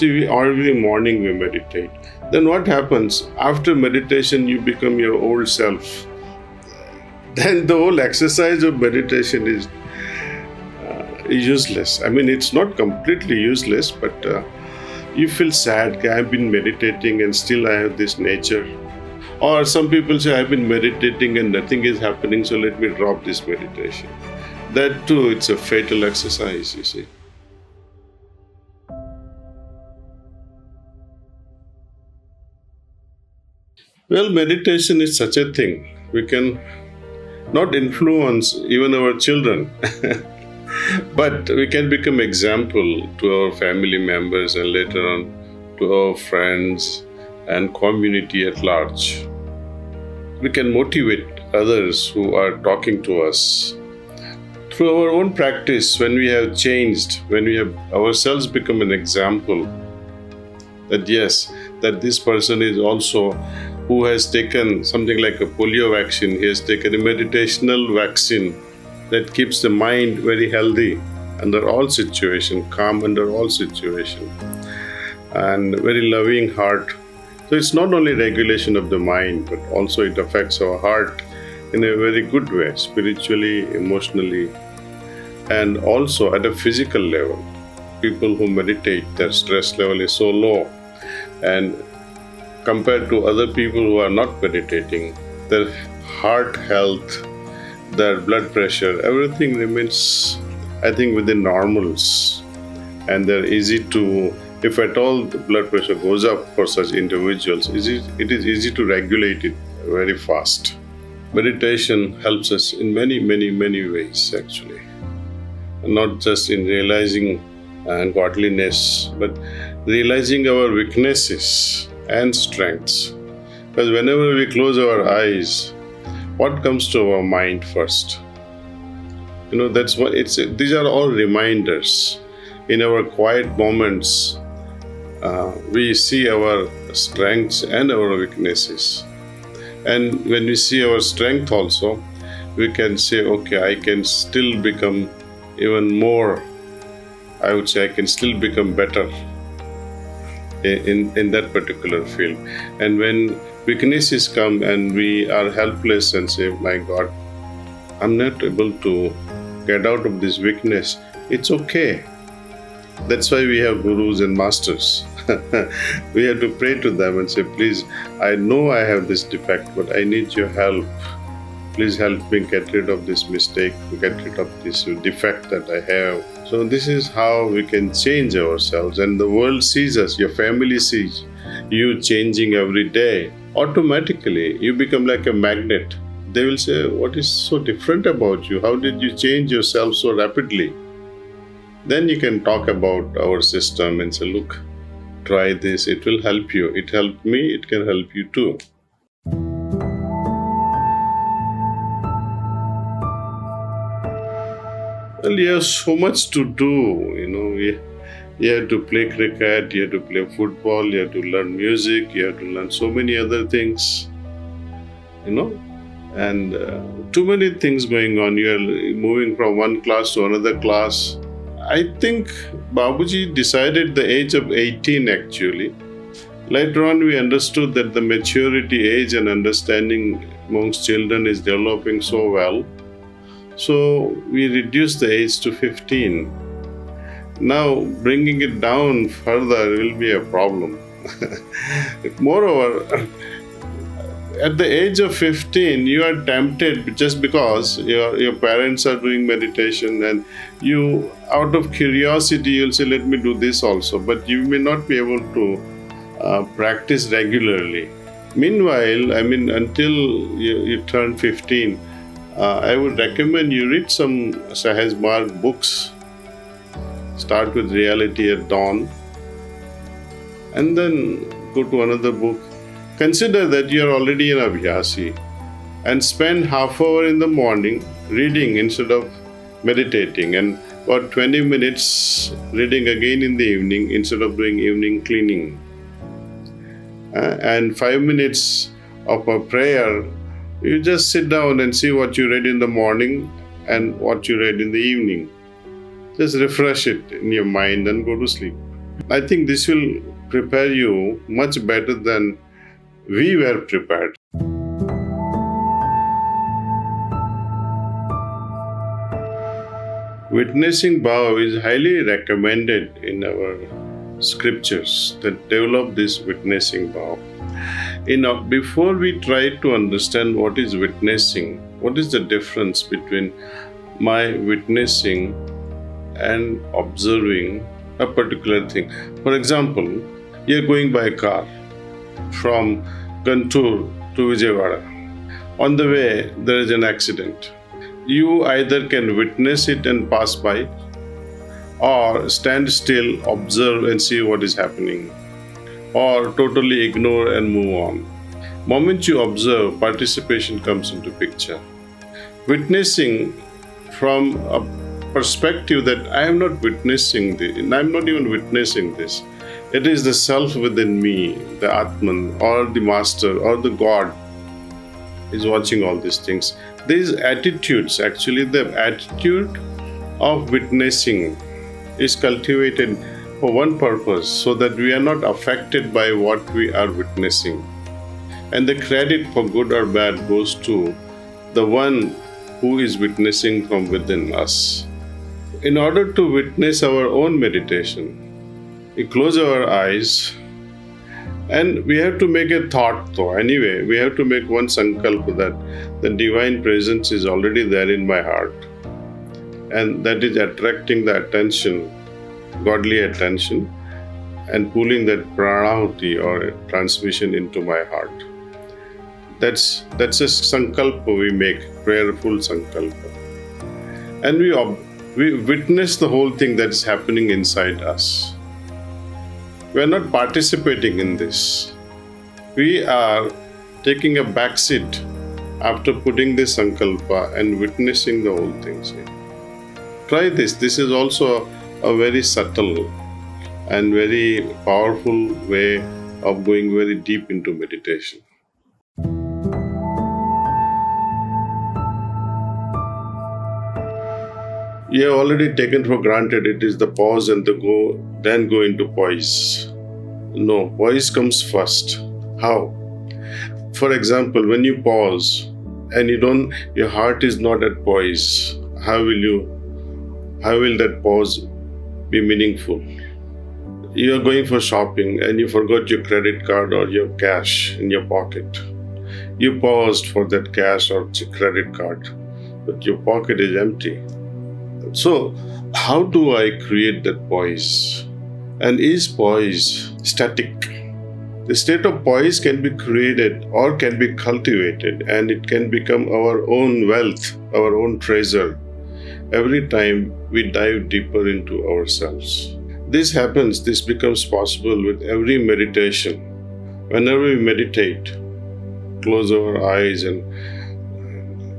every morning we meditate. Then what happens? After meditation, you become your old self. Then the whole exercise of meditation is useless. I mean, it's not completely useless, but you feel sad. Okay, I've been meditating and still I have this nature. Or some people say, I've been meditating and nothing is happening, so let me drop this meditation. That too, it's a fatal exercise, you see. Well, meditation is such a thing. We can not influence even our children, but we can become example to our family members and later on to our friends and community at large. We can motivate others who are talking to us. Through our own practice, when we have changed, when we have ourselves become an example, that yes, that this person is also who has taken something like a polio vaccine, he has taken a meditational vaccine that keeps the mind very healthy under all situations, calm under all situations, and very loving heart. So it's not only regulation of the mind, but also it affects our heart in a very good way, spiritually, emotionally, and also at a physical level. People who meditate, their stress level is so low, and compared to other people who are not meditating, their heart health, their blood pressure, everything remains, I think, within normals. And they're easy to, if at all the blood pressure goes up for such individuals, it is easy to regulate it very fast. Meditation helps us in many, many, many ways, actually. Not just in realizing godliness, but realizing our weaknesses and strengths. Because whenever we close our eyes, what comes to our mind first? That's what these are all reminders. In our quiet moments, we see our strengths and our weaknesses. And when we see our strength also, we can say, okay, I can still become even more, I would say I can still become better in that particular field. And when weaknesses come and we are helpless and say, my God, I'm not able to get out of this weakness, it's okay. That's why we have gurus and masters. We have to pray to them and say, please, I know I have this defect, but I need your help. Please help me get rid of this mistake, get rid of this defect that I have. So this is how we can change ourselves, and the world sees us, your family sees you changing every day. Automatically, you become like a magnet. They will say, what is so different about you? How did you change yourself so rapidly? Then you can talk about our system and say, look, try this, it will help you. It helped me, it can help you too. Well, you have so much to do, you have to play cricket, you have to play football, you have to learn music, you have to learn so many other things, and too many things going on. You are moving from one class to another class. I think Babuji decided the age of 18 actually. Later on we understood that the maturity age and understanding amongst children is developing so well. So we reduced the age to 15. Now bringing it down further will be a problem. Moreover, at the age of 15, you are tempted just because your parents are doing meditation, and you, out of curiosity, you'll say, let me do this also. But you may not be able to practice regularly. Meanwhile, until you turn 15, I would recommend you read some Sahaj Marg books. Start with Reality at Dawn, and then go to another book. Consider that you are already an abhyasi, and spend half hour in the morning reading instead of meditating, and about 20 minutes reading again in the evening instead of doing evening cleaning, and 5 minutes of a prayer. You just sit down and see what you read in the morning and what you read in the evening. Just refresh it in your mind and go to sleep. I think this will prepare you much better than we were prepared. Witnessing bhava is highly recommended in our scriptures that develop this witnessing bhava. Before we try to understand what is witnessing, what is the difference between my witnessing and observing a particular thing. For example, you're going by car from Kantur to Vijayawada. On the way, there is an accident. You either can witness it and pass by, or stand still, observe and see what is happening, or totally ignore and move on. Moment you observe, participation comes into picture. Witnessing from a perspective that I am not witnessing this, I am not even witnessing this. It is the self within me, the Atman or the Master or the God is watching all these things. These attitudes, actually the attitude of witnessing is cultivated for one purpose, so that we are not affected by what we are witnessing. And the credit for good or bad goes to the one who is witnessing from within us. In order to witness our own meditation, we close our eyes and we have to make a thought though. Anyway, we have to make one sankalpa that the divine presence is already there in my heart, and that is attracting the attention, godly attention, and pulling that pranahuti or transmission into my heart. That's a sankalpa we make, prayerful sankalpa. And we witness the whole thing that is happening inside us. We are not participating in this. We are taking a back seat after putting this sankalpa and witnessing the whole thing. Try this. This is also a very subtle and very powerful way of going very deep into meditation. You have already taken for granted it is the pause and the go, then go into poise. No, poise comes first. How? For example, when you pause and your heart is not at poise, how will that pause be meaningful? You are going for shopping and you forgot your credit card or your cash in your pocket. You paused for that cash or credit card, but your pocket is empty. So, how do I create that poise? And is poise static? The state of poise can be created or can be cultivated, and it can become our own wealth, our own treasure, every time we dive deeper into ourselves. This becomes possible with every meditation. Whenever we meditate, close our eyes and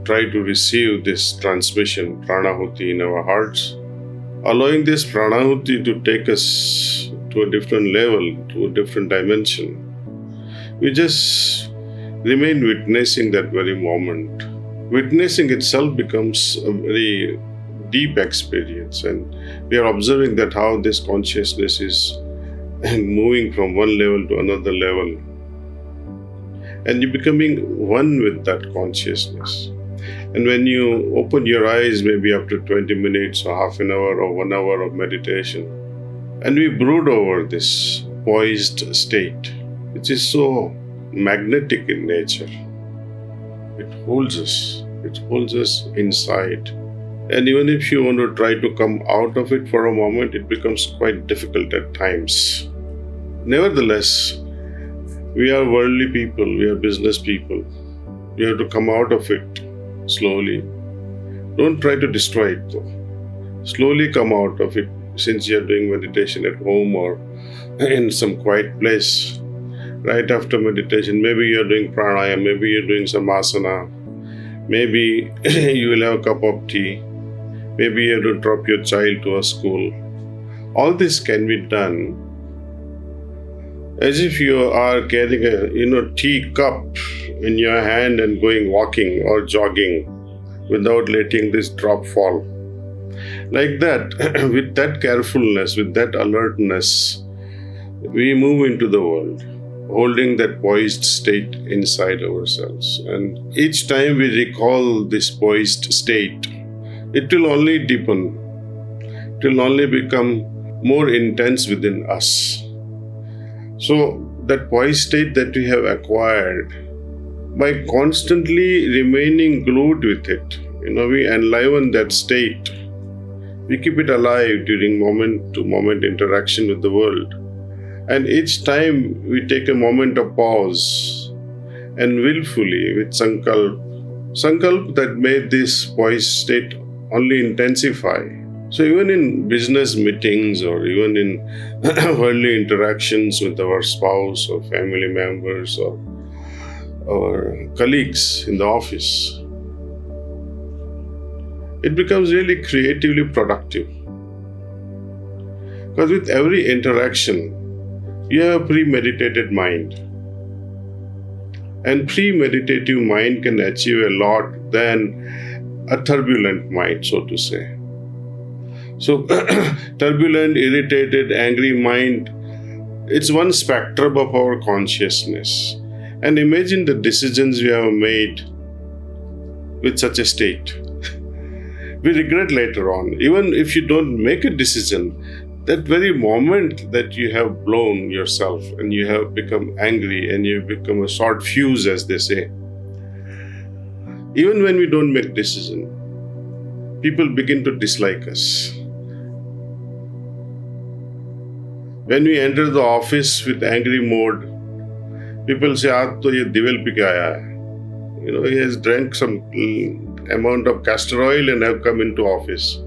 try to receive this transmission, pranahuti, in our hearts, allowing this pranahuti to take us to a different level, to a different dimension. We just remain witnessing that very moment. Witnessing itself becomes a very deep experience, and we are observing that how this consciousness is moving from one level to another level, and you're becoming one with that consciousness. And when you open your eyes, maybe after 20 minutes or half an hour or 1 hour of meditation, and we brood over this poised state, which is so magnetic in nature. It holds us inside. And even if you want to try to come out of it for a moment, it becomes quite difficult at times. Nevertheless, we are worldly people, we are business people. We have to come out of it slowly. Don't try to destroy it though. Slowly come out of it, since you are doing meditation at home or in some quiet place. Right after meditation, maybe you are doing pranayama, maybe you are doing some asana, maybe you will have a cup of tea, maybe you have to drop your child to a school. All this can be done as if you are carrying a tea cup in your hand and going walking or jogging without letting this drop fall. Like that, with that carefulness, with that alertness, we move into the world, holding that poised state inside ourselves. And each time we recall this poised state, it will only deepen. It will only become more intense within us. So that poised state that we have acquired, by constantly remaining glued with it, we enliven that state. We keep it alive during moment-to-moment interaction with the world. And each time we take a moment of pause and willfully with sankalp that made this poised state only intensify. So even in business meetings or even in worldly interactions with our spouse or family members or colleagues in the office, it becomes really creatively productive. Because with every interaction, you have a premeditated mind. And premeditative mind can achieve a lot than a turbulent mind, so to say. So, turbulent, irritated, angry mind, it's one spectrum of our consciousness. And imagine the decisions we have made with such a state. We regret later on. Even if you don't make a decision, that very moment that you have blown yourself and you have become angry and you become a short fuse, as they say. Even when we don't make decision, people begin to dislike us. When we enter the office with angry mode, people say, "Aaj to ye divel pi ke aaya hai." He has drank some amount of castor oil and have come into office.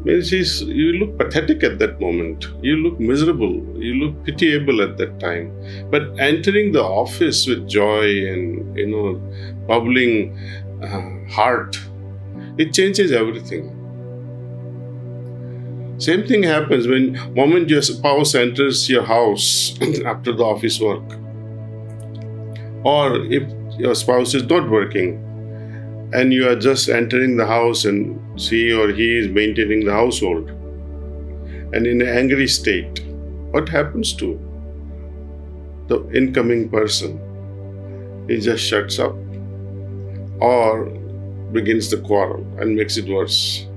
Means you look pathetic at that moment. You look miserable. You look pitiable at that time. But entering the office with joy and bubbling heart, it changes everything. Same thing happens when moment your spouse enters your house after the office work, or if your spouse is not working and you are just entering the house and she or he is maintaining the household and in an angry state, what happens to the incoming person? He just shuts up or begins the quarrel and makes it worse.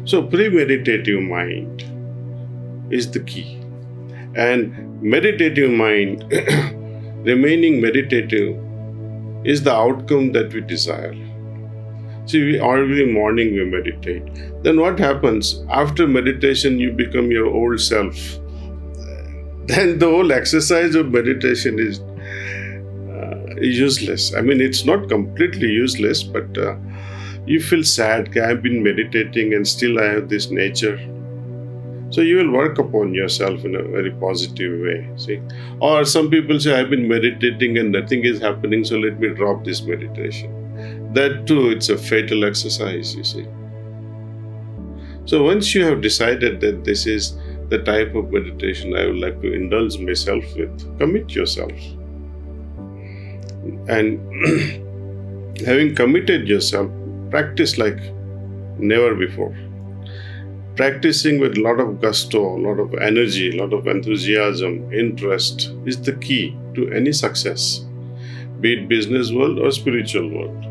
So premeditative mind is the key. And meditative mind, remaining meditative, is the outcome that we desire. See, every morning we meditate. Then what happens? After meditation, you become your old self. Then the whole exercise of meditation is useless. I mean, it's not completely useless, but you feel sad. I've been meditating and still I have this nature. So you will work upon yourself in a very positive way. See, or some people say, I've been meditating and nothing is happening, so let me drop this meditation. That too, it's a fatal exercise, you see. So once you have decided that this is the type of meditation I would like to indulge myself with, commit yourself. And having committed yourself, practice like never before. Practicing with a lot of gusto, a lot of energy, a lot of enthusiasm, interest is the key to any success, be it business world or spiritual world.